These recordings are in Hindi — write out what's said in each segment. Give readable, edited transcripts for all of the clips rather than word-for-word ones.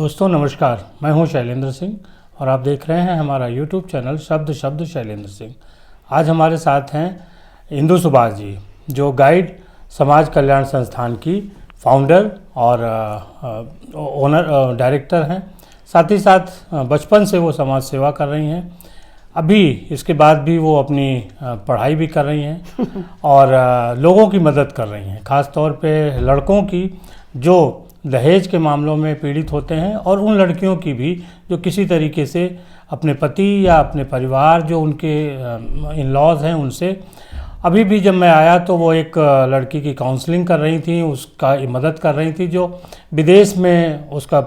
दोस्तों नमस्कार, मैं हूं शैलेंद्र सिंह और आप देख रहे हैं हमारा यूट्यूब चैनल शब्द शब्द शैलेंद्र सिंह। आज हमारे साथ हैं इंदु सुभाष जी, जो गाइड समाज कल्याण संस्थान की फाउंडर और ओनर डायरेक्टर हैं। साथ ही साथ बचपन से वो समाज सेवा कर रही हैं। अभी इसके बाद भी वो अपनी पढ़ाई भी कर रही हैं और लोगों की मदद कर रही हैं, ख़ास तौर पे लड़कों की जो दहेज के मामलों में पीड़ित होते हैं और उन लड़कियों की भी जो किसी तरीके से अपने पति या अपने परिवार जो उनके इन लॉज हैं उनसे। अभी भी जब मैं आया तो वो एक लड़की की काउंसलिंग कर रही थी, उसका मदद कर रही थी जो विदेश में उसका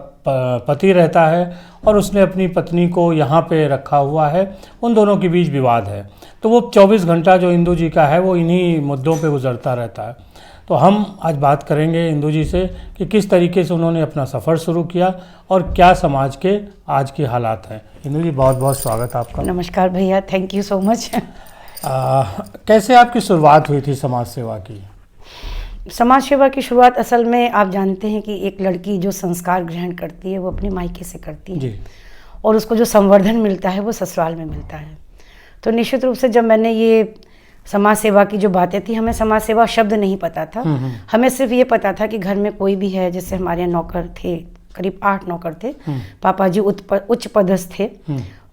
पति रहता है और उसने अपनी पत्नी को यहाँ पे रखा हुआ है। उन दोनों के बीच विवाद है, तो वो 24 घंटा जो इंदु जी का है वो इन्हीं मुद्दों पे गुजरता रहता है। तो हम आज बात करेंगे इंदु जी से कि किस तरीके से उन्होंने अपना सफ़र शुरू किया और क्या समाज के आज के हालात हैं। इंदु जी, बहुत बहुत स्वागत आपका। नमस्कार भैया, थैंक यू सो मच। कैसे आपकी शुरुआत हुई थी समाज सेवा की? समाज सेवा की शुरुआत असल में आप जानते हैं कि एक लड़की जो संस्कार ग्रहण करती है वो अपने मायके से करती है जी। और उसको जो संवर्धन मिलता है वो ससुराल में मिलता है। तो निश्चित रूप से जब मैंने ये समाज सेवा की जो बातें थी, हमें समाज सेवा शब्द नहीं पता था। हमें सिर्फ ये पता था कि घर में कोई भी है, जैसे हमारे यहाँ नौकर थे, करीब 8 नौकर थे। पापा जी उच्च पदस्थ थे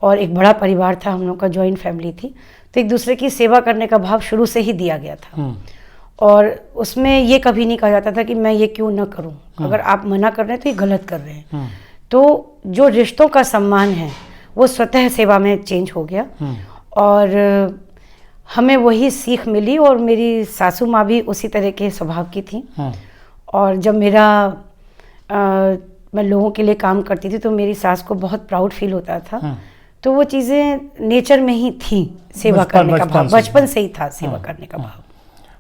और एक बड़ा परिवार था, हम लोग का जॉइंट फैमिली थी। तो एक दूसरे की सेवा करने का भाव शुरू से ही दिया गया था और उसमें ये कभी नहीं कहा जाता था कि मैं ये क्यों ना करूं। अगर आप मना कर रहे हैं तो ये गलत कर रहे हैं। तो जो रिश्तों का सम्मान है वो स्वतः सेवा में चेंज हो गया और हमें वही सीख मिली। और मेरी सासू माँ भी उसी तरह के स्वभाव की थी। और जब मैं लोगों के लिए काम करती थी तो मेरी सास को बहुत प्राउड फील होता था। तो वो चीज़ें नेचर में ही थी, सेवा करने का भाव बचपन से ही था, सेवा करने का भाव।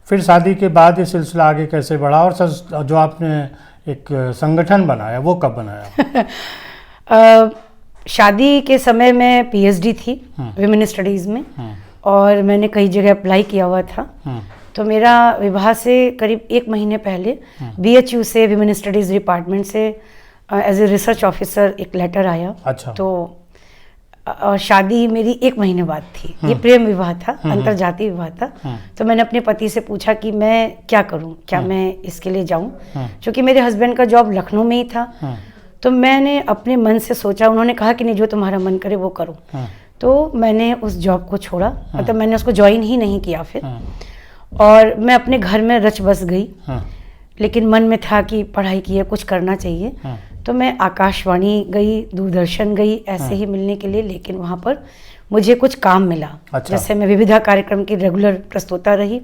फिर शादी के बाद ये सिलसिला आगे कैसे बढ़ा और जो आपने एक संगठन बनाया वो कब बनाया? शादी के समय में पीएचडी थी विमेन स्टडीज़ में और मैंने कई जगह अप्लाई किया हुआ था। तो मेरा विवाह से करीब 1 महीने पहले बीएचयू से विमेन स्टडीज़ डिपार्टमेंट से एज ए रिसर्च ऑफिसर एक लेटर आया। अच्छा। तो और शादी मेरी 1 महीने बाद थी। ये प्रेम विवाह था, अंतरजातीय विवाह था। तो मैंने अपने पति से पूछा कि मैं क्या करूं, क्या मैं इसके लिए जाऊं, क्योंकि मेरे हस्बैंड का जॉब लखनऊ में ही था। तो मैंने अपने मन से सोचा, उन्होंने कहा कि नहीं, जो तुम्हारा मन करे वो करो। तो मैंने उस जॉब को छोड़ा, मतलब मैंने उसको ज्वाइन ही नहीं किया फिर। और मैं अपने घर में रच बस गई, लेकिन मन में था कि पढ़ाई की है, कुछ करना चाहिए। तो मैं आकाशवाणी गई, दूरदर्शन गई ऐसे ही मिलने के लिए, लेकिन वहाँ पर मुझे कुछ काम मिला। अच्छा। जैसे मैं विविधा कार्यक्रम की रेगुलर प्रस्तोता रही।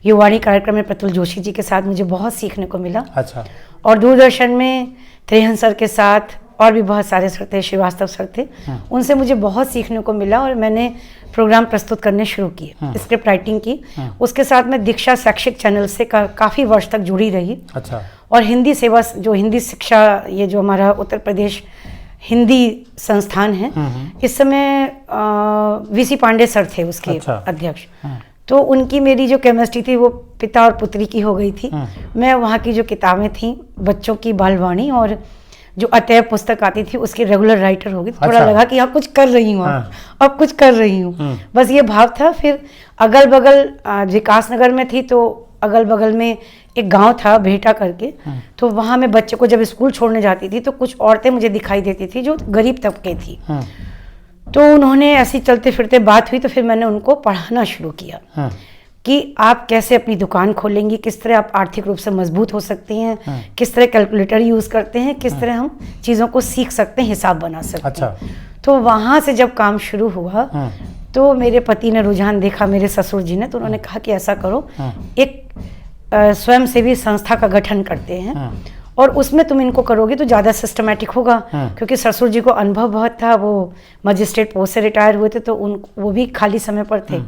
युवाणी कार्यक्रम में प्रतुल जोशी जी के साथ मुझे बहुत सीखने को मिला। अच्छा। और दूरदर्शन में त्रेहन सर के साथ और भी बहुत सारे सर थे, श्रीवास्तव सर थे, उनसे मुझे बहुत सीखने को मिला और मैंने प्रोग्राम प्रस्तुत करने शुरू किए, स्क्रिप्ट राइटिंग की। उसके साथ मैं दीक्षा शैक्षिक चैनल से काफ़ी वर्ष तक जुड़ी रही। अच्छा। और हिंदी सेवा, जो हिंदी शिक्षा, ये जो हमारा उत्तर प्रदेश हिंदी संस्थान है, इस समय वीसी पांडे सर थे उसके अध्यक्ष। तो उनकी मेरी जो केमिस्ट्री थी वो पिता और पुत्री की हो गई थी। मैं वहाँ की जो किताबें थी, बच्चों की बालवाणी और जो अतएव पुस्तक आती थी, उसकी रेगुलर राइटर हो गई। थोड़ा लगा कि हाँ कुछ कर रही हूँ, अब कुछ कर रही हूँ, बस ये भाव था। फिर अगल बगल विकास नगर में थी, तो अगल बगल में एक गांव था भेटा करके। तो वहाँ मैं बच्चे को जब स्कूल छोड़ने जाती थी तो कुछ औरतें मुझे दिखाई देती थी जो गरीब तबके थी। तो उन्होंने ऐसी चलते फिरते बात हुई, तो फिर मैंने उनको पढ़ाना शुरू किया कि आप कैसे अपनी दुकान खोलेंगी, किस तरह आप आर्थिक रूप से मजबूत हो सकती हैं, किस तरह कैलकुलेटर यूज़ करते हैं, किस तरह हम चीज़ों को सीख सकते हैं, हिसाब बना सकते हैं। तो वहाँ से जब काम शुरू हुआ तो मेरे पति ने रुझान देखा, मेरे ससुर जी ने, तो उन्होंने कहा कि ऐसा करो, एक स्वयंसेवी संस्था का गठन करते हैं और उसमें तुम इनको करोगे तो ज़्यादा सिस्टमेटिक होगा। क्योंकि ससुर जी को अनुभव बहुत था, वो मजिस्ट्रेट पोस्ट से रिटायर हुए थे, तो वो भी खाली समय पर थे।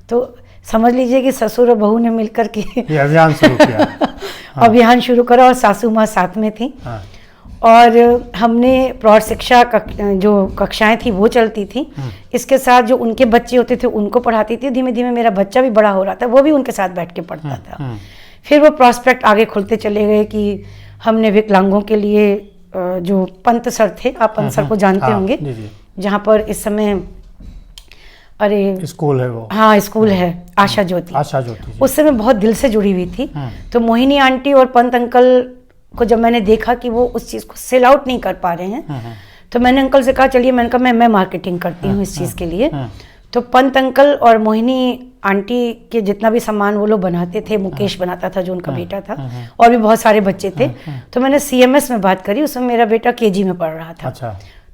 तो समझ लीजिए कि ससुर और बहू ने मिलकर के ये अभियान शुरू किया। अभियान शुरू करा और सासू माँ साथ में थी। और हमने प्रौढ़ शिक्षा जो कक्षाएं थी वो चलती थी। इसके साथ जो उनके बच्चे होते थे उनको पढ़ाती थी। धीमे धीमे मेरा बच्चा भी बड़ा हो रहा था, वो भी उनके साथ बैठ के पढ़ता था। फिर वो प्रॉस्पेक्ट आगे खुलते चले गए कि हमने विकलांगों के लिए जो पंत सर थे, आप पंत सर को जानते होंगे, जहाँ पर इस समय अरे स्कूल है वो, हाँ स्कूल है आशा ज्योति, उस समय बहुत दिल से जुड़ी हुई थी। तो मोहिनी आंटी और पंत अंकल को जब मैंने देखा कि वो उस चीज़ को सेल आउट नहीं कर पा रहे हैं, तो मैंने अंकल से कहा चलिए, मैंने कहा मैं मार्केटिंग करती हूँ इस चीज़ के लिए। तो पंत अंकल और मोहिनी आंटी के जितना भी सामान वो लोग बनाते थे, मुकेश बनाता था जो उनका बेटा था, और भी बहुत सारे बच्चे थे। तो मैंने CMS में बात करी, उसमें मेरा बेटा KG में पढ़ रहा था।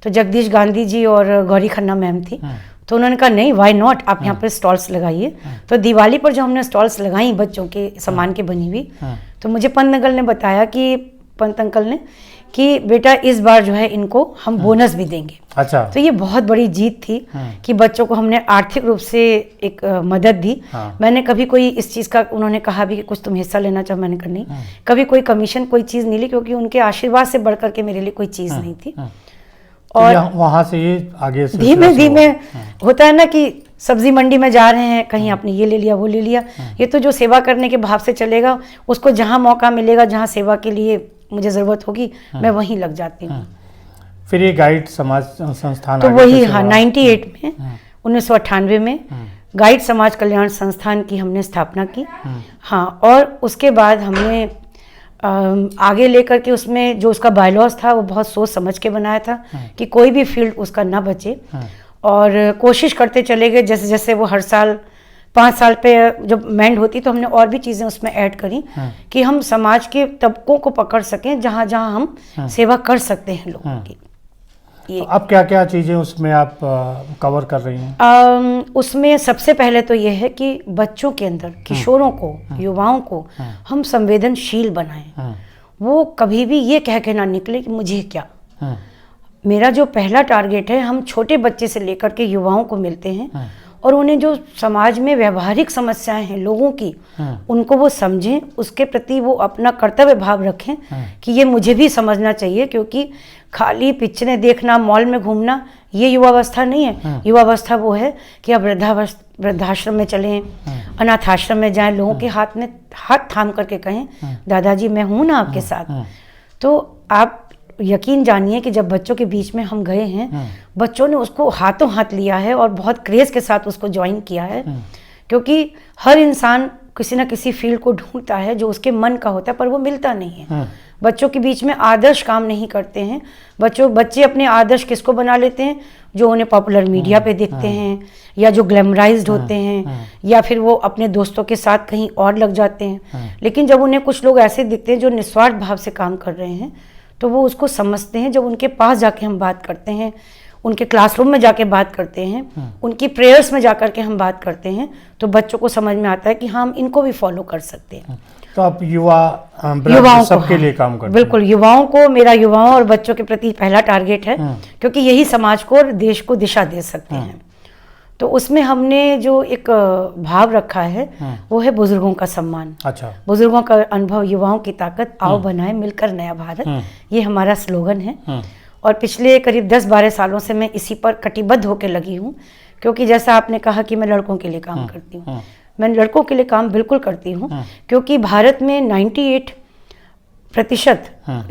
तो जगदीश गांधी जी और गौरी खन्ना मैम थी, तो उन्होंने कहा नहीं वाई नॉट, आप यहाँ पर स्टॉल्स लगाइए। तो दिवाली पर जो हमने स्टॉल्स लगाई बच्चों के सामान की बनी हुई, तो मुझे पंत अंकल ने बताया कि पंत अंकल ने कि बेटा इस बार जो है इनको हम बोनस भी देंगे। अच्छा। तो ये बहुत बड़ी जीत थी कि बच्चों को हमने आर्थिक रूप से एक मदद दी। मैंने कभी कोई इस चीज़ का, उन्होंने कहा भी कि कुछ तुम हिस्सा लेना चाहो, मैंने कहा नहीं, कभी कोई कमीशन कोई चीज़ नहीं ली, क्योंकि उनके आशीर्वाद से बढ़कर के मेरे लिए कोई चीज़ नहीं थी। और वहाँ से ये आगे धीमे धीमे होता है ना कि सब्जी मंडी में जा रहे हैं, कहीं आपने ये ले लिया वो ले लिया, ये तो जो सेवा करने के भाव से चलेगा, उसको जहाँ मौका मिलेगा, जहाँ सेवा के लिए मुझे ज़रूरत होगी, मैं वहीं लग जाती हूँ। फिर ये गाइड समाज संस्थान, तो वही हाँ 98 में 1998 में गाइड समाज कल्याण संस्थान की हमने स्थापना की। हाँ, और उसके बाद हमने आगे लेकर के उसमें जो उसका बायलॉज था वो बहुत सोच समझ के बनाया था कि कोई भी फील्ड उसका ना बचे, और कोशिश करते चले गए। जैसे जैसे वो हर साल 5 साल पे जब मेंड होती, तो हमने और भी चीज़ें उसमें ऐड करी कि हम समाज के तबकों को पकड़ सकें, जहाँ जहाँ हम सेवा कर सकते हैं लोगों की। तो अब क्या क्या चीज़ें उसमें आप कवर कर रही हैं? उसमें सबसे पहले तो ये है कि बच्चों के अंदर, किशोरों को, युवाओं को हम संवेदनशील बनाएं। वो कभी भी ये कह के ना निकले कि मुझे क्या। मेरा जो पहला टारगेट है, हम छोटे बच्चे से लेकर के युवाओं को मिलते हैं और उन्हें जो समाज में व्यवहारिक समस्याएं हैं लोगों की, उनको वो समझें, उसके प्रति वो अपना कर्तव्य भाव रखें कि ये मुझे भी समझना चाहिए, क्योंकि खाली पिक्चरें देखना, मॉल में घूमना, ये युवावस्था नहीं है। युवावस्था वो है कि आप वृद्धाश्रम में चलें, अनाथ आश्रम में जाएं, लोगों के हाथ में हाथ थाम करके कहें दादाजी मैं हूँ ना आपके साथ। तो आप यकीन जानिए कि जब बच्चों के बीच में हम गए हैं, बच्चों ने उसको हाथों हाथ लिया है और बहुत क्रेज़ के साथ उसको ज्वाइन किया है, क्योंकि हर इंसान किसी न किसी फील्ड को ढूंढता है जो उसके मन का होता है, पर वो मिलता नहीं है। बच्चों के बीच में आदर्श काम नहीं करते हैं। बच्चे अपने आदर्श किसको बना लेते हैं? जो उन्हें पॉपुलर मीडिया पे देखते हैं, या जो ग्लैमराइज्ड होते हैं, या फिर वो अपने दोस्तों के साथ कहीं और लग जाते हैं। लेकिन जब उन्हें कुछ लोग ऐसे दिखते हैं जो निस्वार्थ भाव से काम कर रहे हैं, तो वो उसको समझते हैं। जब उनके पास जाके हम बात करते हैं, उनके क्लासरूम में जाके बात करते हैं, उनकी प्रेयर्स में जाकर के हम बात करते हैं, तो बच्चों को समझ में आता है कि हम इनको भी फॉलो कर सकते हैं। तो आप युवाओं सबके लिए काम करते हैं? बिल्कुल, युवाओं को, मेरा युवाओं और बच्चों के प्रति पहला टारगेट है, क्योंकि यही समाज को और देश को दिशा दे सकते हैं। तो उसमें हमने जो एक भाव रखा है वो है बुजुर्गों का सम्मान। अच्छा। बुजुर्गों का अनुभव, युवाओं की ताकत, आओ बनाए मिलकर नया भारत, ये हमारा स्लोगन है। और पिछले करीब 10-12 सालों से मैं इसी पर कटिबद्ध होकर लगी हूँ, क्योंकि जैसा आपने कहा कि मैं लड़कों के लिए काम करती हूँ, मैं लड़कों के लिए काम बिल्कुल करती हूँ, क्योंकि भारत में 98%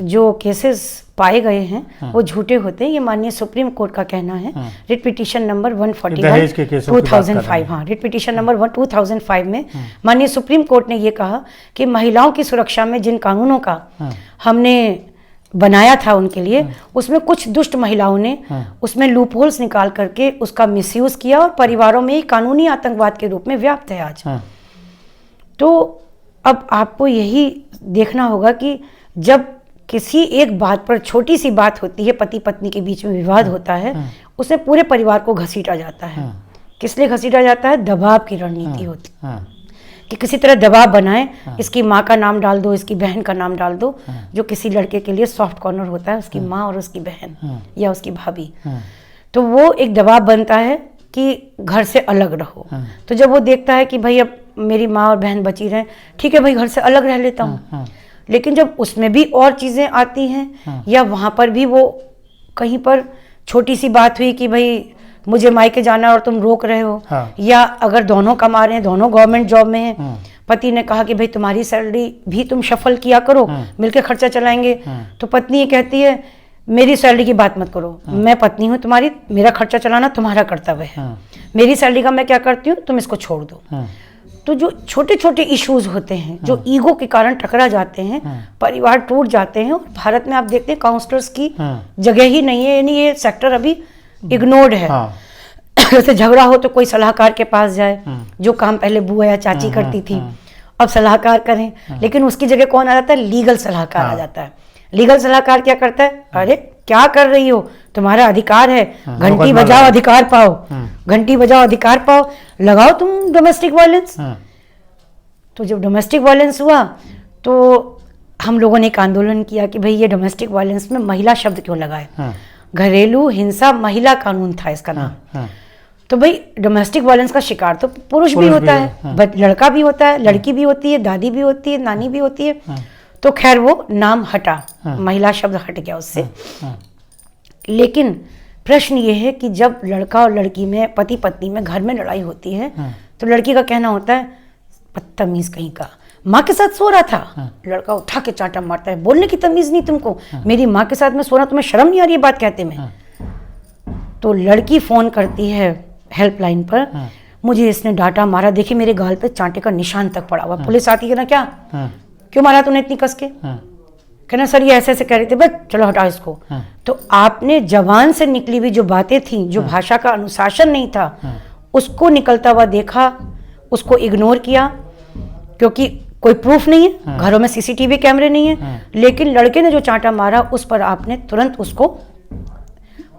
जो केसेस पाए गए हैं वो झूठे होते हैं। ये माननीय सुप्रीम कोर्ट का कहना है। रिट पिटीशन नंबर 141 2005, हाँ, रिट पिटीशन नंबर 2005 में माननीय सुप्रीम कोर्ट ने ये कहा कि महिलाओं की सुरक्षा में जिन कानूनों का हमने बनाया था उनके लिए, उसमें कुछ दुष्ट महिलाओं ने उसमें लूप होल्स निकाल करके उसका मिसयूज किया और परिवारों में ही कानूनी आतंकवाद के रूप में व्याप्त है आज। तो अब आपको यही देखना होगा कि जब किसी एक बात पर, छोटी सी बात होती है, पति पत्नी के बीच में विवाद होता है, उसमें पूरे परिवार को घसीटा जाता है। किस लिए घसीटा जाता है? दबाव की रणनीति होती है कि किसी तरह दबाव बनाए, इसकी माँ का नाम डाल दो, इसकी बहन का नाम डाल दो, जो किसी लड़के के लिए सॉफ्ट कॉर्नर होता है, उसकी माँ और उसकी बहन या उसकी भाभी। तो वो एक दबाव बनता है कि घर से अलग रहो। तो जब वो देखता है कि भाई अब मेरी माँ और बहन बची रहें, ठीक है भाई घर से अलग रह लेता हूँ, लेकिन जब उसमें भी और चीज़ें आती हैं, या वहाँ पर भी वो कहीं पर छोटी सी बात हुई कि भाई मुझे मायके जाना और तुम रोक रहे हो, या अगर दोनों कमा रहे हैं, दोनों गवर्नमेंट जॉब में हैं, पति ने कहा कि भाई तुम्हारी सैलरी भी तुम शफल किया करो, मिलके खर्चा चलाएंगे, तो पत्नी ये कहती है मेरी सैलरी की बात मत करो, मैं पत्नी हूँ तुम्हारी, मेरा खर्चा चलाना तुम्हारा कर्तव्य है, मेरी सैलरी का मैं क्या करती हूँ, तुम इसको छोड़ दो। तो जो छोटे छोटे इश्यूज होते हैं, जो ईगो के कारण टकरा जाते हैं, परिवार टूट जाते हैं। और भारत में आप देखते हैं काउंसलर्स की जगह ही नहीं है, यानी ये सेक्टर अभी इग्नोर्ड है। जैसे झगड़ा हो तो कोई सलाहकार के पास जाए, जो काम पहले बुआ या चाची करती थी अब सलाहकार करें, लेकिन उसकी जगह कौन आ जाता है, लीगल सलाहकार आ जाता है। लीगल सलाहकार क्या करता है, अरे क्या कर रही हो, तुम्हारा अधिकार है, घंटी बजाओ अधिकार पाओ, घंटी बजाओ अधिकार पाओ, लगाओ तुम डोमेस्टिक वायलेंस। तो जब डोमेस्टिक वायलेंस हुआ तो हम लोगों ने एक आंदोलन किया कि भाई ये डोमेस्टिक वायलेंस में महिला शब्द क्यों लगाए, घरेलू हिंसा महिला कानून था इसका नाम। तो भाई डोमेस्टिक वायलेंस का शिकार तो पुरुष भी होता है, लड़का भी होता है, लड़की भी होती है, दादी भी होती है, नानी भी होती है। तो खैर वो नाम हटा, महिला शब्द हट गया उससे। लेकिन प्रश्न ये है कि जब लड़का और लड़की में, पति पत्नी में, घर में लड़ाई होती है तो लड़की का कहना होता है बदतमीज कहीं का, माँ के साथ सो रहा था, लड़का उठा के चांटा मारता है, बोलने की तमीज नहीं तुमको, मेरी माँ के साथ मैं सो रहा, तुम्हें शर्म नहीं आ रही है बात कहते में। तो लड़की फोन करती है हेल्पलाइन पर, मुझे इसने डांटा मारा, देखिए मेरे गाल पे चांटे का निशान तक पड़ा हुआ। पुलिस आती है ना, क्या क्यों मारा तूने इतनी कस के, कहना सर ये ऐसे ऐसे कह रहे थे, बस चलो हटाओ इसको। तो आपने जवान से निकली हुई जो बातें थी, जो भाषा का अनुशासन नहीं था, उसको निकलता हुआ देखा, उसको इग्नोर किया, क्योंकि कोई प्रूफ नहीं है, घरों में सीसीटीवी कैमरे नहीं है। लेकिन लड़के ने जो चांटा मारा उस पर आपने तुरंत उसको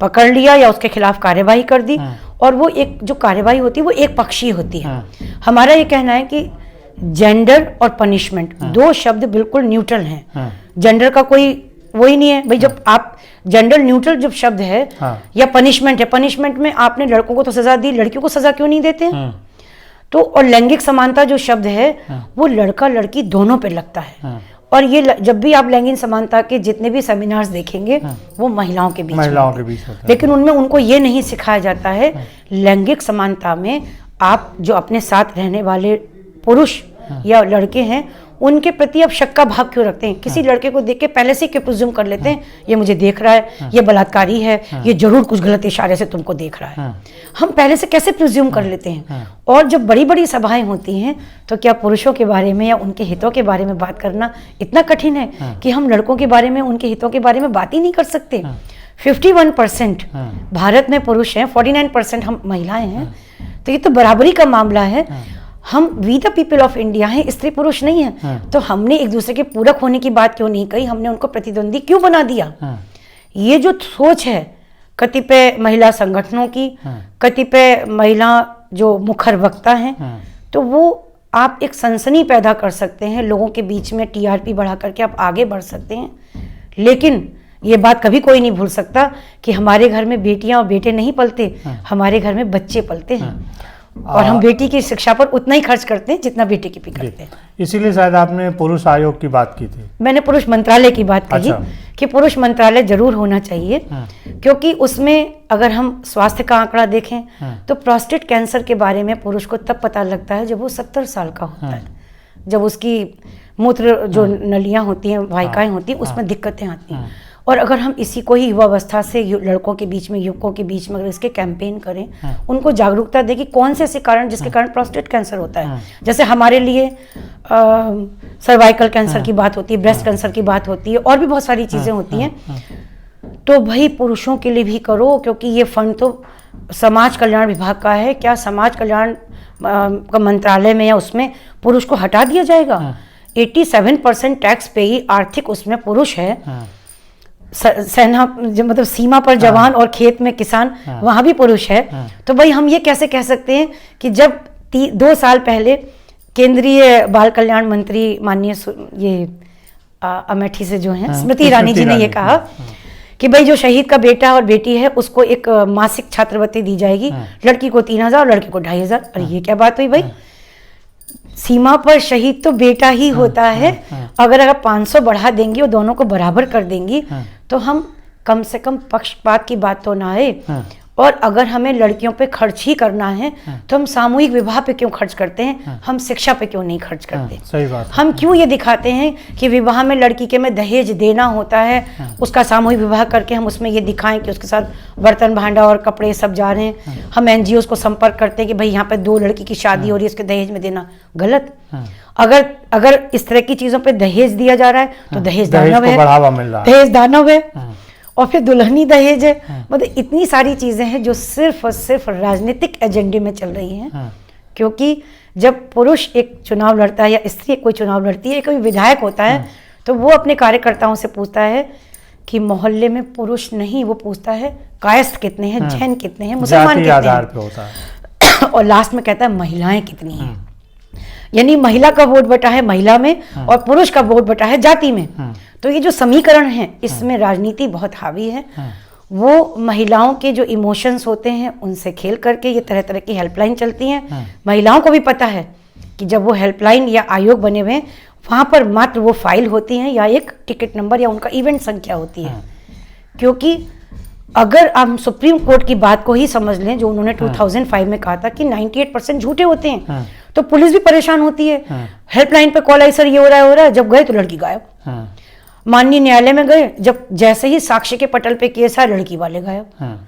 पकड़ लिया या उसके खिलाफ कार्यवाही कर दी। और वो एक जो कार्यवाही होती है वो एक पक्षीय होती है। हमारा ये कहना है कि जेंडर और पनिशमेंट दो शब्द बिल्कुल न्यूट्रल हैं। जेंडर का कोई वही नहीं है भाई, जब आप जेंडर न्यूट्रल जब शब्द है या पनिशमेंट है, पनिशमेंट में आपने लड़कों को तो सजा दी, लड़कियों को सजा क्यों नहीं देते हैं? तो और लैंगिक समानता जो शब्द है वो लड़का लड़की दोनों पे लगता है। और ये जब भी आप लैंगिक समानता के जितने भी सेमिनार्स देखेंगे वो महिलाओं के बीच होते हैं। लेकिन उनमें उनको ये नहीं सिखाया जाता है लैंगिक समानता में आप जो अपने साथ रहने वाले पुरुष या लड़के हैं उनके प्रति आप शक का भाव क्यों रखते हैं? किसी लड़के को देख के पहले से क्यों प्रिज्यूम कर लेते हैं ये मुझे देख रहा है, ये बलात्कारी है, ये जरूर कुछ गलत इशारे से तुमको देख रहा है। हम पहले से कैसे प्रिज्यूम कर लेते हैं? और जब बड़ी बड़ी सभाएं होती हैं तो क्या पुरुषों के बारे में या उनके हितों के बारे में बात करना इतना कठिन है कि हम लड़कों के बारे में, उनके हितों के बारे में बात ही नहीं कर सकते? 51% भारत में पुरुष हैं, 49% हम महिलाएं हैं। तो ये तो बराबरी का मामला है। हम we the people of India हैं, स्त्री पुरुष नहीं है। तो हमने एक दूसरे के पूरक होने की बात क्यों नहीं कही? हमने उनको प्रतिद्वंदी क्यों बना दिया? ये जो सोच है कतिपय महिला संगठनों की, कतिपय महिला जो मुखर वक्ता हैं, तो वो आप एक सनसनी पैदा कर सकते हैं लोगों के बीच में, टीआरपी बढ़ा करके आप आगे बढ़ सकते हैं। लेकिन ये बात कभी कोई नहीं भूल सकता कि हमारे घर में बेटियां और बेटे नहीं पलते, हमारे घर में बच्चे पलते हैं। और हम बेटी की शिक्षा पर उतना ही खर्च करते हैं जितना बेटे की भी करते हैं। इसीलिए शायद आपने पुरुष आयोग की बात की थी। मैंने पुरुष मंत्रालय की बात कही कि पुरुष मंत्रालय जरूर होना चाहिए, क्योंकि उसमें अगर हम स्वास्थ्य का आंकड़ा देखें तो प्रोस्टेट कैंसर के बारे में पुरुष को तब पता लगता है जब वो 70 साल का होता है, जब उसकी मूत्र जो नलियां होती हैं, वाहिकाएं होती हैं, उसमें दिक्कतें आती हैं। और अगर हम इसी को ही युवावस्था से लड़कों के बीच में, युवकों के बीच में अगर इसके कैंपेन करें, उनको जागरूकता दें कि कौन से ऐसे कारण जिसके कारण प्रोस्टेट कैंसर होता है। जैसे हमारे लिए सर्वाइकल कैंसर की बात होती है, ब्रेस्ट कैंसर की बात होती है, और भी बहुत सारी चीज़ें होती हैं। तो भाई पुरुषों के लिए भी करो, क्योंकि ये फंड तो समाज कल्याण विभाग का है। क्या समाज कल्याण का मंत्रालय में या उसमें पुरुष को हटा दिया जाएगा? 87% टैक्स पेयी आर्थिक उसमें पुरुष है। सेना मतलब सीमा पर जवान और खेत में किसान, वहां भी पुरुष है। तो भाई हम ये कैसे कह सकते हैं कि जब 2 साल पहले केंद्रीय बाल कल्याण मंत्री माननीय ये अमेठी से जो हैं स्मृति ईरानी जी ने ये कहा कि भाई जो शहीद का बेटा और बेटी है उसको एक मासिक छात्रवृत्ति दी जाएगी, लड़की को 3,000 और लड़के को 2,500। अरे ये क्या बात हुई भाई? सीमा पर शहीद तो बेटा ही होता है। अगर 500 बढ़ा देंगी और दोनों को बराबर कर देंगी तो हम कम से कम पक्षपात की बात तो ना आए। और अगर हमें लड़कियों पे खर्च ही करना है तो हम सामूहिक विवाह पे क्यों खर्च करते हैं, हम शिक्षा पे क्यों नहीं खर्च करते। सही बात। हम क्यों ये दिखाते हैं कि विवाह में लड़की के में दहेज देना होता है, उसका सामूहिक विवाह करके हम उसमें ये दिखाएं कि उसके साथ बर्तन भांडा और कपड़े सब जा रहे हैं। हम एनजीओ को संपर्क करते हैं कि भाई यहाँ पे 2 लड़की की शादी हो रही है, इसके दहेज में देना गलत। अगर इस तरह की चीजों पे दहेज दिया जा रहा है तो दहेज दानव है, बढ़ावा मिल रहा है, दहेज दानव है, और फिर दुल्हनी दहेज है। मतलब इतनी सारी चीजें हैं जो सिर्फ और सिर्फ राजनीतिक एजेंडे में चल रही हैं। क्योंकि जब पुरुष एक चुनाव लड़ता है या स्त्री कोई चुनाव लड़ती है, कोई विधायक होता है, तो वो अपने कार्यकर्ताओं से पूछता है कि मोहल्ले में पुरुष नहीं, वो पूछता है कायस्थ कितने हैं, जैन कितने हैं, मुसलमान कितने हैं, और लास्ट में कहता है महिलाएं कितनी हैं। यानी महिला का वोट बटा है महिला में और पुरुष का वोट बटा है जाति में। तो ये जो समीकरण है इसमें राजनीति बहुत हावी है। वो महिलाओं के जो इमोशंस होते हैं उनसे खेल करके ये तरह तरह की हेल्पलाइन चलती हैं। महिलाओं को भी पता है कि जब वो हेल्पलाइन या आयोग बने हुए हैं वहाँ पर मात्र वो फाइल होती हैं या एक टिकट नंबर या उनका इवेंट संख्या होती है। क्योंकि अगर हम सुप्रीम कोर्ट की बात को ही समझ लें जो उन्होंने 2005 में कहा था कि 98% झूठे होते हैं, तो पुलिस भी परेशान होती है। हेल्पलाइन पे कॉल आई, सर ये हो रहा है, जब गए तो लड़की गायब। माननीय न्यायालय में गए, जब जैसे ही साक्ष्य के पटल पे केस आया लड़की वाले गायब।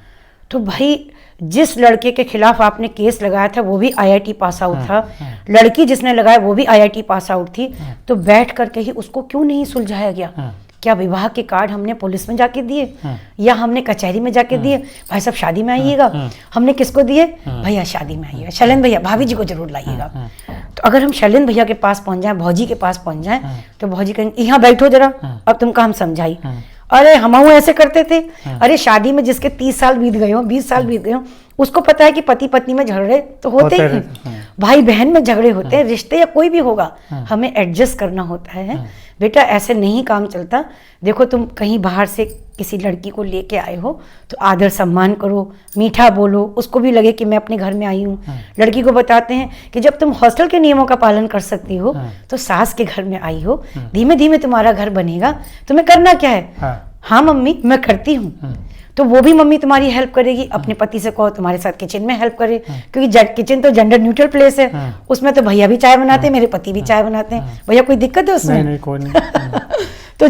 तो भाई जिस लड़के के खिलाफ आपने केस लगाया था वो भी आईआईटी पास आउट था, लड़की जिसने लगाया वो भी आईआईटी पास आउट थी, तो बैठ करके ही उसको क्यों नहीं सुलझाया गया? क्या विवाह के कार्ड हमने पुलिस में जाके दिए या हमने कचहरी में जाके दिए, भाई साहब शादी में आइएगा, हमने किसको दिए, भैया शादी में आइएगा, शैलेंद्र भैया भाभी जी को जरूर लाइएगा। तो अगर हम शैलेंद्र भैया के पास पहुंच जाए, भौजी के पास पहुंच जाए, तो भौजी कहेंगे यहाँ बैठो जरा, अब तुमको हम समझाई। अरे हम ऐसे करते थे, अरे शादी में जिसके 30 साल बीत गए हो, 20 साल बीत गए हो, उसको पता है कि पति पत्नी में झगड़े तो होते ही हैं, भाई बहन में झगड़े होते हैं, रिश्ते या कोई भी होगा, हमें एडजस्ट करना होता है। बेटा ऐसे नहीं काम चलता। देखो तुम कहीं बाहर से किसी लड़की को लेके आए हो तो आदर सम्मान करो, मीठा बोलो, उसको भी लगे कि मैं अपने घर में आई हूँ। लड़की को बताते हैं कि जब तुम हॉस्टल के नियमों का पालन कर सकती हो तो सास के घर में आई हो, धीमे धीमे तुम्हारा घर बनेगा, तुम्हें करना क्या है? हाँ मम्मी मैं करती हूँ। तो वो भी मम्मी तुम्हारी हेल्प करेगी। अपने पति से कहो तुम्हारे साथ किचन में हेल्प करे, क्योंकि किचन तो जेंडर न्यूट्रल प्लेस है, उसमें तो भैया भी चाय बनाते हैं, मेरे पति भी चाय बनाते हैं, भैया कोई दिक्कत है उसमें? नहीं, कोई नहीं। तो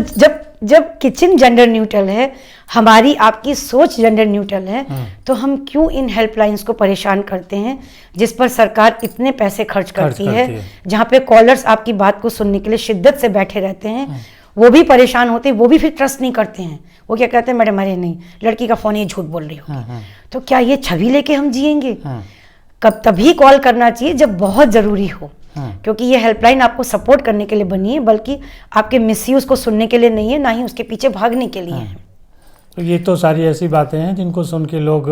जब किचन जेंडर न्यूट्रल है, हमारी आपकी सोच जेंडर न्यूट्रल है, तो हम क्यों इन हेल्पलाइंस को परेशान करते हैं जिस पर सरकार इतने पैसे खर्च करती है, जहाँ पे कॉलर्स आपकी बात को सुनने के लिए शिद्दत से बैठे रहते हैं, वो भी परेशान होते हैं, वो भी फिर ट्रस्ट नहीं करते हैं। वो क्या कहते हैं, मैडम अरे नहीं लड़की का फोन ये झूठ बोल रही होगी। तो क्या ये छवि लेके हम जिएंगे? कब तभी कॉल करना चाहिए जब बहुत जरूरी हो, क्योंकि ये हेल्पलाइन आपको सपोर्ट करने के लिए बनी है, बल्कि आपके मिसयूज को सुनने के लिए नहीं है, ना ही उसके पीछे भागने के लिए है। तो ये तो सारी ऐसी बातें हैं जिनको सुन के लोग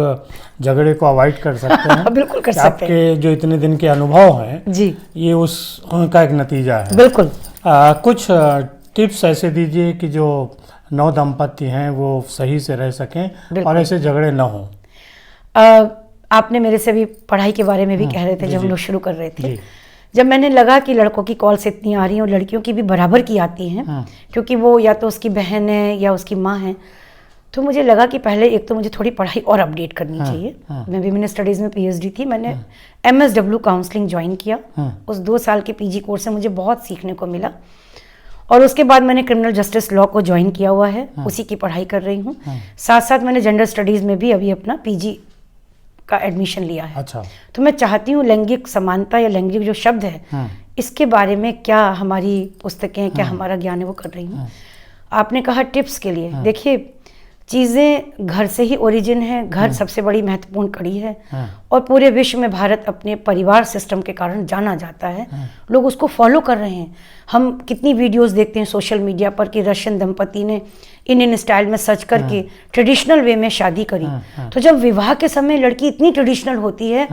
झगड़े को अवॉइड कर सकते हैं। बिल्कुल कर सकते हैं। आपके जो इतने दिन के अनुभव हैं जी, ये उनका एक नतीजा है। बिल्कुल। कुछ टिप्स ऐसे दीजिए कि जो नव दंपति हैं वो सही से रह सकें और ऐसे झगड़े न हो। आपने मेरे से भी पढ़ाई के बारे में भी कह रहे थे जब हम लोग शुरू कर रहे थे। जब मैंने लगा कि लड़कों की कॉल्स इतनी आ रही हैं और लड़कियों की भी बराबर की आती हैं, क्योंकि वो या तो उसकी बहन है या उसकी माँ है, तो मुझे लगा कि पहले एक तो मुझे थोड़ी पढ़ाई और अपडेट करनी चाहिए। मैं विमेन स्टडीज़ में पीएचडी थी, मैंने MSW काउंसलिंग ज्वाइन किया। उस 2 साल के पीजी कोर्स से मुझे बहुत सीखने को मिला, और उसके बाद मैंने क्रिमिनल जस्टिस लॉ को ज्वाइन किया हुआ है, उसी की पढ़ाई कर रही हूँ। साथ साथ मैंने जेंडर स्टडीज़ में भी अभी अपना पीजी का एडमिशन लिया है। अच्छा। तो मैं चाहती हूँ लैंगिक समानता या लैंगिक जो शब्द है इसके बारे में क्या हमारी पुस्तकें, क्या हमारा ज्ञान है वो कर रही हूँ। आपने कहा टिप्स के लिए, देखिए चीज़ें घर से ही ओरिजिन है, घर सबसे बड़ी महत्वपूर्ण कड़ी है, और पूरे विश्व में भारत अपने परिवार सिस्टम के कारण जाना जाता है। लोग उसको फॉलो कर रहे हैं। हम कितनी वीडियोस देखते हैं सोशल मीडिया पर कि रशियन दंपति ने इंडियन स्टाइल में सर्च करके ट्रेडिशनल वे में शादी करी। तो जब विवाह के समय लड़की इतनी ट्रेडिशनल होती है,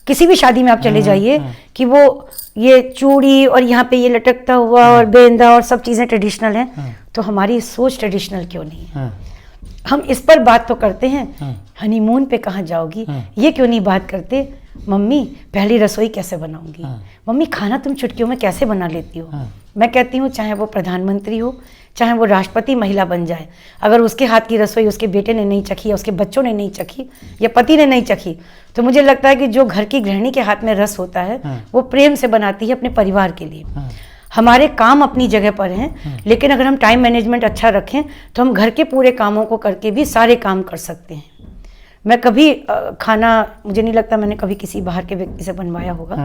किसी भी शादी में आप चले जाइए कि वो ये चूड़ी और यहाँ पे ये लटकता हुआ और बेंदा और सब चीज़ें ट्रेडिशनल हैं, तो हमारी सोच ट्रेडिशनल क्यों नहीं है? हम इस पर बात तो करते हैं, हनीमून पे कहाँ जाओगी ये क्यों नहीं बात करते? मम्मी पहली रसोई कैसे बनाऊंगी, मम्मी खाना तुम चुटकियों में कैसे बना लेती हो। मैं कहती हूँ चाहे वो प्रधानमंत्री हो, चाहे वो राष्ट्रपति महिला बन जाए, अगर उसके हाथ की रसोई उसके बेटे ने नहीं चखी या उसके बच्चों ने नहीं चखी या पति ने नहीं चखी, तो मुझे लगता है कि जो घर की गृहिणी के हाथ में रस होता है वो प्रेम से बनाती है अपने परिवार के लिए। हमारे काम अपनी जगह पर हैं, लेकिन अगर हम टाइम मैनेजमेंट अच्छा रखें तो हम घर के पूरे कामों को करके भी सारे काम कर सकते हैं। मैं कभी खाना, मुझे नहीं लगता मैंने कभी किसी बाहर के व्यक्ति से बनवाया होगा,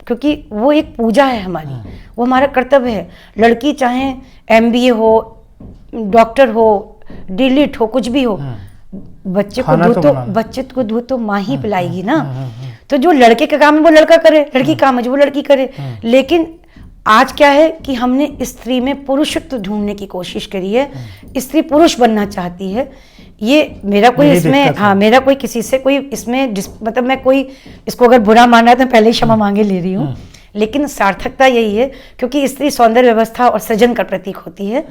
क्योंकि वो एक पूजा है हमारी, वो हमारा कर्तव्य है। लड़की चाहे MBA हो, डॉक्टर हो, डीलिट हो, कुछ भी हो, बच्चे को दूध तो माँ ही पिलाएगी ना। तो जो लड़के का काम है वो लड़का करे, लड़की काम है जो वो लड़की करे। लेकिन आज क्या है कि हमने स्त्री में पुरुषत्व ढूंढने की कोशिश करी है, स्त्री पुरुष बनना चाहती है। ये मेरा कोई इसमें, हाँ, मेरा कोई किसी से कोई इसमें मतलब मैं कोई इसको अगर बुरा माना है तो पहले ही क्षमा मांगे ले रही हूँ, लेकिन सार्थकता यही है क्योंकि स्त्री सौंदर्य व्यवस्था और सृजन का प्रतीक होती है।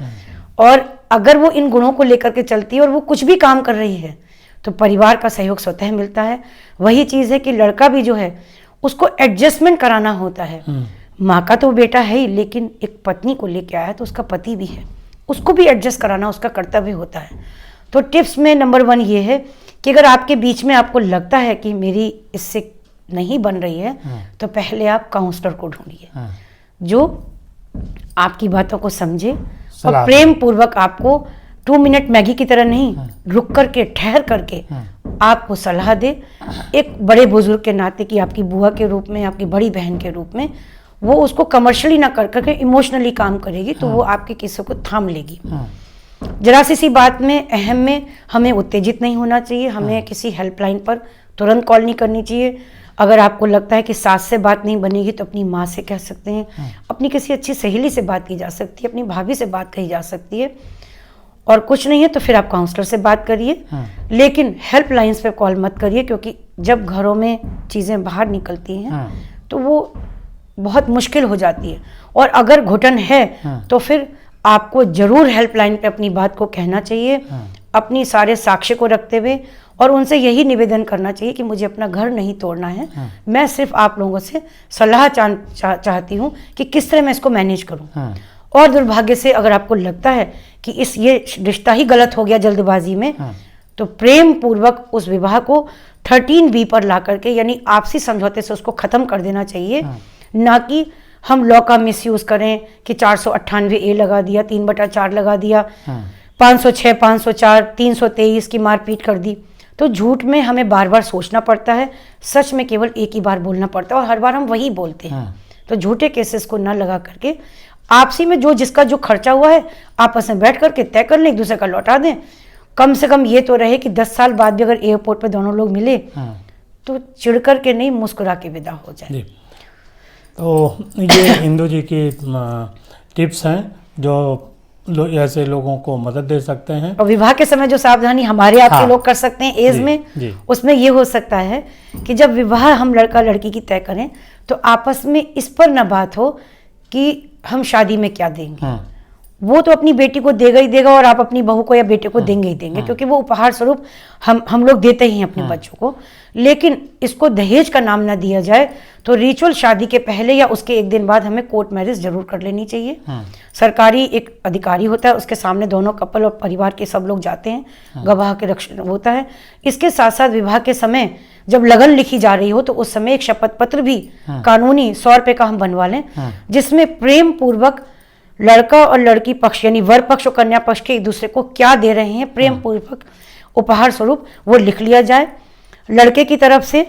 और अगर वो इन गुणों को लेकर के चलती है और वो कुछ भी काम कर रही है तो परिवार का सहयोग स्वतः मिलता है। वही चीज़ है कि लड़का भी जो है उसको एडजस्टमेंट कराना होता है। माँ का तो बेटा है ही, लेकिन एक पत्नी को लेके आया तो उसका पति भी है, उसको भी एडजस्ट कराना उसका कर्तव्य होता है। तो टिप्स में नंबर 1 ये है कि अगर आपके बीच में आपको लगता है कि मेरी इससे नहीं बन रही है तो पहले आप काउंसलर को ढूंढिए जो आपकी बातों को समझे और प्रेम पूर्वक आपको 2 मिनट मैगी की तरह नहीं, रुक करके ठहर करके आपको सलाह दे। एक बड़े बुजुर्ग के नाते कि आपकी बुआ के रूप में, आपकी बड़ी बहन के रूप में, वो उसको कमर्शियली ना कर करके इमोशनली काम करेगी तो वो आपके किस्से को थाम लेगी। जरा सी बात में, अहम में हमें उत्तेजित नहीं होना चाहिए। हमें किसी हेल्पलाइन पर तुरंत कॉल नहीं करनी चाहिए। अगर आपको लगता है कि सास से बात नहीं बनेगी तो अपनी माँ से कह सकते हैं, अपनी किसी अच्छी सहेली से बात की जा सकती है, अपनी भाभी से बात कही जा सकती है। और कुछ नहीं है तो फिर आप काउंसलर से बात करिए, लेकिन हेल्पलाइंस पे कॉल मत करिए, क्योंकि जब घरों में चीज़ें बाहर निकलती हैं तो वो बहुत मुश्किल हो जाती है। और अगर घुटन है तो फिर आपको जरूर हेल्पलाइन पे अपनी बात को कहना चाहिए, अपनी सारे साक्ष्य को रखते हुए, और उनसे यही निवेदन करना चाहिए कि मुझे अपना घर नहीं तोड़ना है। मैं सिर्फ आप लोगों से सलाह चाहती हूँ कि किस तरह मैं इसको मैनेज करूँ। और दुर्भाग्य से अगर आपको लगता है कि ये रिश्ता ही गलत हो गया जल्दबाजी में, तो प्रेम पूर्वक उस विवाह को 13B पर ला करके, यानी आपसी समझौते से उसको खत्म कर देना चाहिए। ना कि हम लॉ का मिसयूज करें कि 498A लगा दिया, 3/4 लगा दिया, 506, 504, 323 की मारपीट कर दी। तो झूठ में हमें बार बार सोचना पड़ता है, सच में केवल एक ही बार बोलना पड़ता है और हर बार हम वही बोलते हैं। तो झूठे केसेस को ना लगा करके आपसी में जो जिसका जो खर्चा हुआ है आपस में बैठ करके तय कर लें, एक दूसरे का लौटा दें। कम से कम ये तो रहे कि 10 साल बाद भी अगर एयरपोर्ट पे दोनों लोग मिले तो चिढ़ करके नहीं, मुस्कुरा के विदा हो जाए। तो ये इंदु जी की टिप्स हैं जो ऐसे लोगों को मदद दे सकते हैं। और विवाह के समय जो सावधानी हमारे आपके लोग कर सकते हैं एज में, उसमें ये हो सकता है कि जब विवाह हम लड़का लड़की की तय करें तो आपस में इस पर न बात हो कि हम शादी में क्या देंगे। वो तो अपनी बेटी को देगा ही देगा और आप अपनी बहू को या बेटे को देंगे ही देंगे, क्योंकि वो उपहार स्वरूप हम लोग देते ही हैं अपने बच्चों को। लेकिन इसको दहेज का नाम ना दिया जाए तो रिचुअल शादी के पहले या उसके एक दिन बाद हमें कोर्ट मैरिज जरूर कर लेनी चाहिए। सरकारी एक अधिकारी होता है, उसके सामने दोनों कपल और परिवार के सब लोग जाते हैं, गवाह के रक्षण होता है। इसके साथ साथ विवाह के समय जब लगन लिखी जा रही हो तो उस समय एक शपथ पत्र भी कानूनी 100 रुपए का हम बनवा लें, जिसमें प्रेम पूर्वक लड़का और लड़की पक्ष यानी वर पक्ष और कन्या पक्ष के एक दूसरे को क्या दे रहे हैं प्रेम पूर्वक उपहार स्वरूप वो लिख लिया जाए। लड़के की तरफ से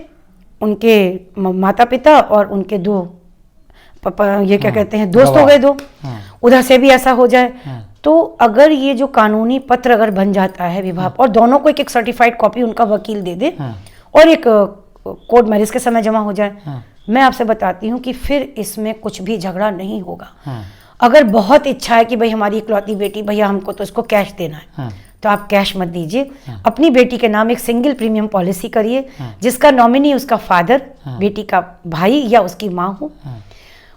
उनके माता पिता और उनके दो ये क्या कहते हैं दोस्त हो गए दो, उधर से भी ऐसा हो जाए। तो अगर ये जो कानूनी पत्र अगर बन जाता है विवाह और दोनों को एक सर्टिफाइड कॉपी उनका वकील दे दे और एक कोर्ट मैरिज के समय जमा हो जाए, मैं आपसे बताती हूँ कि फिर इसमें कुछ भी झगड़ा नहीं होगा। अगर बहुत इच्छा है कि भाई हमारी इकलौती बेटी, भैया हमको तो इसको कैश देना है, तो आप कैश मत दीजिए। अपनी बेटी के नाम एक सिंगल प्रीमियम पॉलिसी करिए जिसका नॉमिनी उसका फादर, बेटी का भाई या उसकी माँ हो,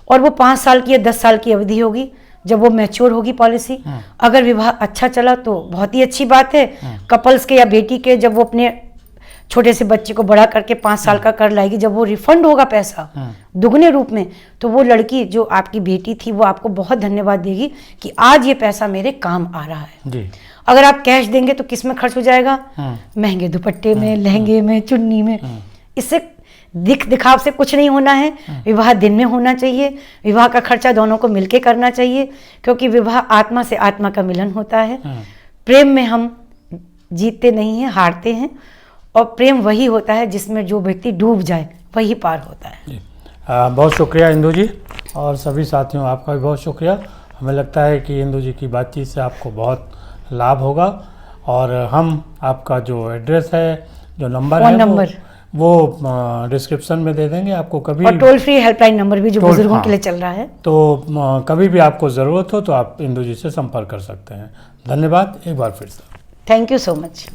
और वो 5 साल की या 10 साल की अवधि होगी। जब वो मैच्योर होगी पॉलिसी, अगर विवाह अच्छा चला तो बहुत ही अच्छी बात है। कपल्स के या बेटी के जब वो अपने छोटे से बच्चे को बड़ा करके 5 साल का कर लाएगी, जब वो रिफंड होगा पैसा दुगने रूप में, तो वो लड़की जो आपकी बेटी थी वो आपको बहुत धन्यवाद देगी कि आज ये पैसा मेरे काम आ रहा है जी। अगर आप कैश देंगे तो किस में खर्च हो जाएगा? महंगे दुपट्टे में, लहंगे में, चुन्नी में। इससे दिखाव से कुछ नहीं होना है। विवाह दिन में होना चाहिए, विवाह का खर्चा दोनों को मिलके करना चाहिए, क्योंकि विवाह आत्मा से आत्मा का मिलन होता है। प्रेम में हम जीतते नहीं हैं, हारते हैं, और प्रेम वही होता है जिसमें जो व्यक्ति डूब जाए वही पार होता है। बहुत शुक्रिया इंदु जी, और सभी साथियों आपका भी बहुत शुक्रिया। हमें लगता है कि इंदु जी की बातचीत से आपको बहुत लाभ होगा, और हम आपका जो एड्रेस है, जो नंबर है, वो डिस्क्रिप्शन में दे देंगे आपको। कभी और टोल फ्री हेल्पलाइन नंबर भी जो बुजुर्गों के लिए चल रहा है, तो कभी भी आपको ज़रूरत हो तो आप इंदु जी से संपर्क कर सकते हैं। धन्यवाद एक बार फिर से। Thank you so much.